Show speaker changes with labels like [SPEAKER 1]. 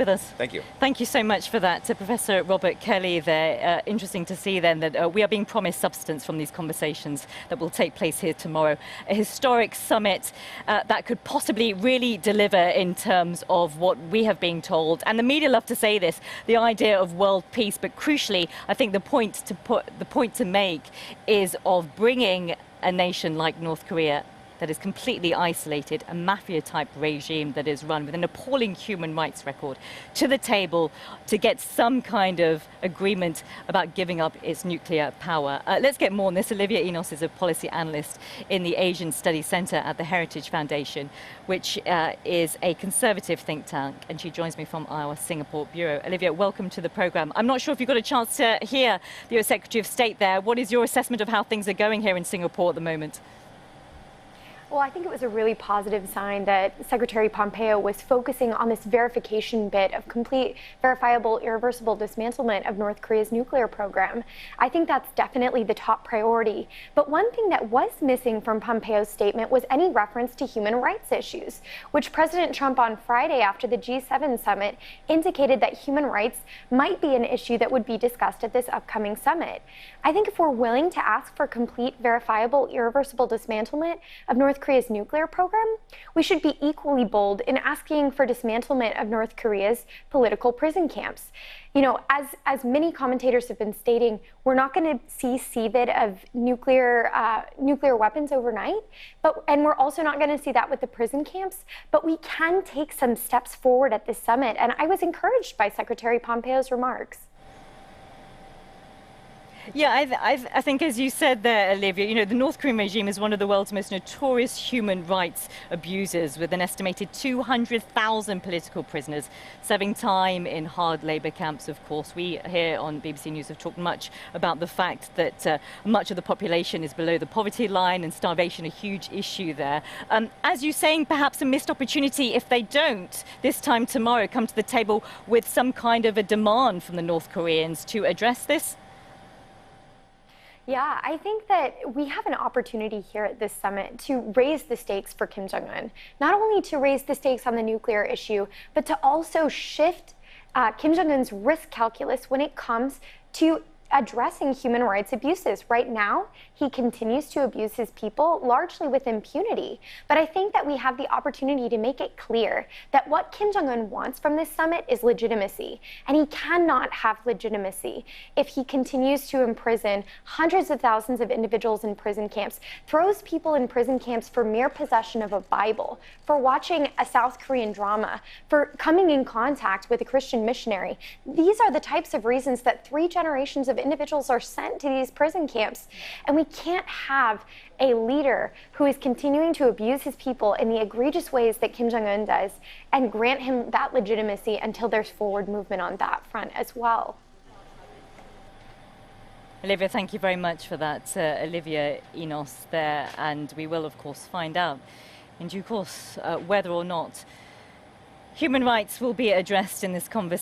[SPEAKER 1] with us.
[SPEAKER 2] Thank you.
[SPEAKER 1] Thank you so much for that, Professor Robert Kelly there. Interesting to see then that we are being promised substance from these conversations that will take place here tomorrow. A historic summit that could possibly really deliver in terms of what we have been told. And the media love to say this, the idea of world peace, but crucially, I think the point to make is of bringing a nation like North Korea that is completely isolated, a mafia-type regime that is run with an appalling human rights record, to the table to get some kind of agreement about giving up its nuclear power. Let's get more on this. Olivia Enos is a policy analyst in the Asian Studies Center at the Heritage Foundation, which is a conservative think tank, and she joins me from our Singapore bureau. Olivia, welcome to the program. I'm not sure if you got a chance to hear the US Secretary of State there. What is your assessment of how things are going here in Singapore at the moment?
[SPEAKER 3] Well, I think it was a really positive sign that Secretary Pompeo was focusing on this verification bit of complete, verifiable, irreversible dismantlement of North Korea's nuclear program. I think that's definitely the top priority. But one thing that was missing from Pompeo's statement was any reference to human rights issues, which President Trump on Friday after the G7 summit indicated that human rights might be an issue that would be discussed at this upcoming summit. I think if we're willing to ask for complete, verifiable, irreversible dismantlement of North Korea's nuclear program, we should be equally bold in asking for dismantlement of North Korea's political prison camps. You know, as many commentators have been stating, we're not going to see seepage of nuclear weapons overnight, and we're also not going to see that with the prison camps, but we can take some steps forward at this summit, and I was encouraged by Secretary Pompeo's remarks.
[SPEAKER 1] Yeah, I think, as you said there, Olivia, you know, the North Korean regime is one of the world's most notorious human rights abusers, with an estimated 200,000 political prisoners serving time in hard labor camps, of course. We here on BBC News have talked much about the fact that much of the population is below the poverty line, and starvation a huge issue there. As you're saying, perhaps a missed opportunity if they don't, this time tomorrow, come to the table with some kind of a demand from the North Koreans to address this?
[SPEAKER 3] Yeah, I think that we have an opportunity here at this summit to raise the stakes for Kim Jong-un. Not only to raise the stakes on the nuclear issue, but to also shift Kim Jong-un's risk calculus when it comes to addressing human rights abuses. Right now, he continues to abuse his people largely with impunity. But I think that we have the opportunity to make it clear that what Kim Jong-un wants from this summit is legitimacy. And he cannot have legitimacy if he continues to imprison hundreds of thousands of individuals in prison camps, throws people in prison camps for mere possession of a Bible, for watching a South Korean drama, for coming in contact with a Christian missionary. These are the types of reasons that 3 generations of individuals are sent to these prison camps. And we can't have a leader who is continuing to abuse his people in the egregious ways that Kim Jong-un does and grant him that legitimacy until there's forward movement on that front as well.
[SPEAKER 1] Olivia, thank you very much for that. Olivia Enos there, and we will, of course, find out in due course whether or not human rights will be addressed in this conversation.